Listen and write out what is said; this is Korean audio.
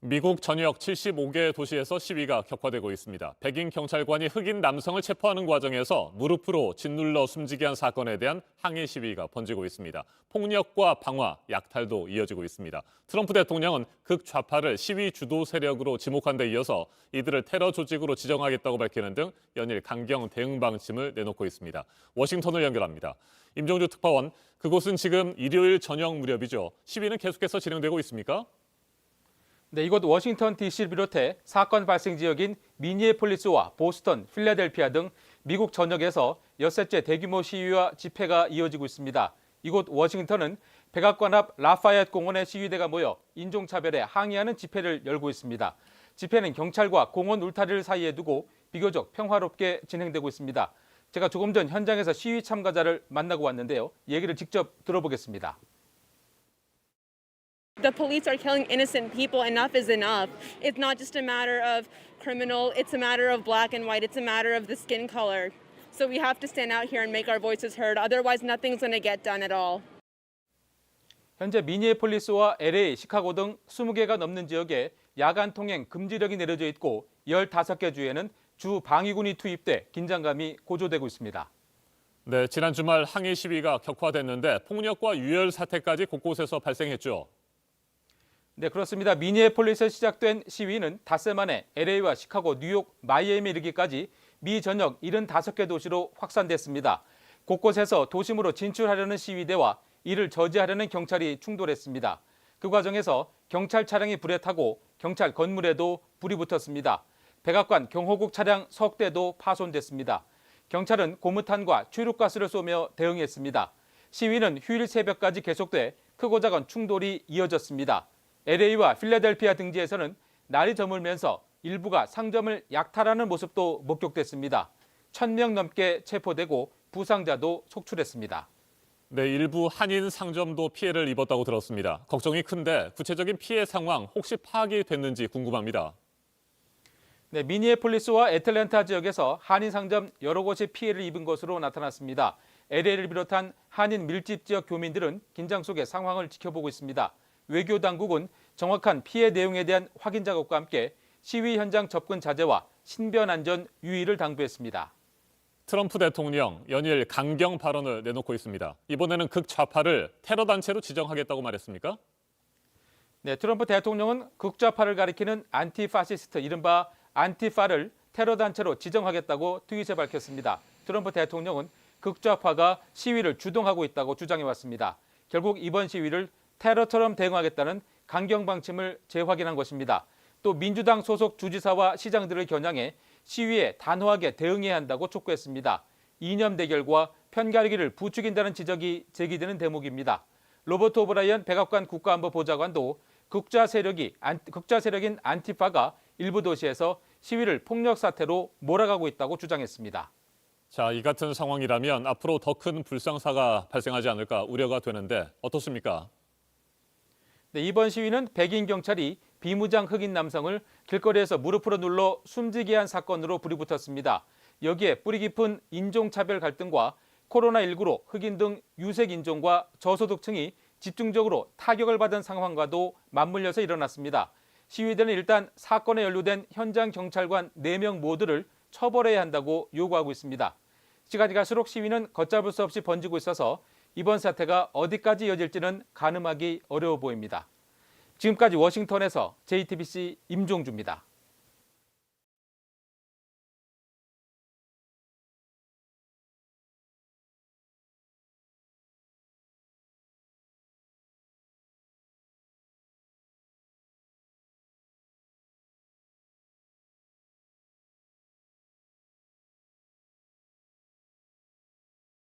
미국 전역 75개 도시에서 시위가 격화되고 있습니다. 백인 경찰관이 흑인 남성을 체포하는 과정에서 무릎으로 짓눌러 숨지게 한 사건에 대한 항의 시위가 번지고 있습니다. 폭력과 방화, 약탈도 이어지고 있습니다. 트럼프 대통령은 극좌파를 시위 주도 세력으로 지목한 데 이어서 이들을 테러 조직으로 지정하겠다고 밝히는 등 연일 강경 대응 방침을 내놓고 있습니다. 워싱턴을 연결합니다. 임종주 특파원, 그곳은 지금 일요일 저녁 무렵이죠. 시위는 계속해서 진행되고 있습니까? 네, 이곳 워싱턴 DC를 비롯해 사건 발생 지역인 미니애폴리스와 보스턴, 필라델피아 등 미국 전역에서 엿새째 대규모 시위와 집회가 이어지고 있습니다. 이곳 워싱턴은 백악관 앞 라파얏 공원에 시위대가 모여 인종차별에 항의하는 집회를 열고 있습니다. 집회는 경찰과 공원 울타리를 사이에 두고 비교적 평화롭게 진행되고 있습니다. 제가 조금 전 현장에서 시위 참가자를 만나고 왔는데요. 얘기를 직접 들어보겠습니다. The police are killing innocent people. Enough is enough. It's not just a matter of criminal, it's a matter of black and white. It's a matter of the skin color. So we have to stand out here and make our voices heard. Otherwise, nothing's going to get done at all. 현재 미니애폴리스와 LA, 시카고 등 20개가 넘는 지역에 야간 통행 금지령이 내려져 있고 15개 주에는 주 방위군이 투입돼 긴장감이 고조되고 있습니다. 네, 지난 주말 항의 시위가 격화됐는데 폭력과 유혈 사태까지 곳곳에서 발생했죠. 네, 그렇습니다. 미니애폴리스에서 시작된 시위는 닷새 만에 LA와 시카고, 뉴욕, 마이애미 이르기까지 미 전역 75개 도시로 확산됐습니다. 곳곳에서 도심으로 진출하려는 시위대와 이를 저지하려는 경찰이 충돌했습니다. 그 과정에서 경찰 차량이 불에 타고 경찰 건물에도 불이 붙었습니다. 백악관 경호국 차량 석 대도 파손됐습니다. 경찰은 고무탄과 최루가스를 쏘며 대응했습니다. 시위는 휴일 새벽까지 계속돼 크고 작은 충돌이 이어졌습니다. LA와 필라델피아 등지에서는 날이 저물면서 일부가 상점을 약탈하는 모습도 목격됐습니다. 1,000명 넘게 체포되고 부상자도 속출했습니다. 네, 일부 한인 상점도 피해를 입었다고 들었습니다. 걱정이 큰데 구체적인 피해 상황 혹시 파악이 됐는지 궁금합니다. 네, 미니애폴리스와 애틀랜타 지역에서 한인 상점 여러 곳이 피해를 입은 것으로 나타났습니다. LA를 비롯한 한인 밀집 지역 교민들은 긴장 속에 상황을 지켜보고 있습니다. 외교 당국은 정확한 피해 내용에 대한 확인 작업과 함께 시위 현장 접근 자제와 신변 안전 유의를 당부했습니다. 트럼프 대통령 연일 강경 발언을 내놓고 있습니다. 이번에는 극좌파를 테러 단체로 지정하겠다고 말했습니까? 네, 트럼프 대통령은 극좌파를 가리키는 안티파시스트, 이른바 안티파를 테러 단체로 지정하겠다고 트윗에 밝혔습니다. 트럼프 대통령은 극좌파가 시위를 주동하고 있다고 주장해왔습니다. 결국 이번 시위를 테러처럼 대응하겠다는 강경 방침을 재확인한 것입니다. 또 민주당 소속 주지사와 시장들을 겨냥해 시위에 단호하게 대응해야 한다고 촉구했습니다. 이념 대결과 편가르기를 부추긴다는 지적이 제기되는 대목입니다. 로버트 오브라이언 백악관 국가안보보좌관도 극좌 세력인 안티파가 일부 도시에서 시위를 폭력 사태로 몰아가고 있다고 주장했습니다. 자, 이 같은 상황이라면 앞으로 더 큰 불상사가 발생하지 않을까 우려가 되는데 어떻습니까? 네, 이번 시위는 백인 경찰이 비무장 흑인 남성을 길거리에서 무릎으로 눌러 숨지게 한 사건으로 불이 붙었습니다. 여기에 뿌리 깊은 인종차별 갈등과 코로나19로 흑인 등 유색 인종과 저소득층이 집중적으로 타격을 받은 상황과도 맞물려서 일어났습니다. 시위대는 일단 사건에 연루된 현장 경찰관 4명 모두를 처벌해야 한다고 요구하고 있습니다. 시간이 갈수록 시위는 걷잡을 수 없이 번지고 있어서 이번 사태가 어디까지 이어질지는 가늠하기 어려워 보입니다. 지금까지 워싱턴에서 JTBC 임종주입니다.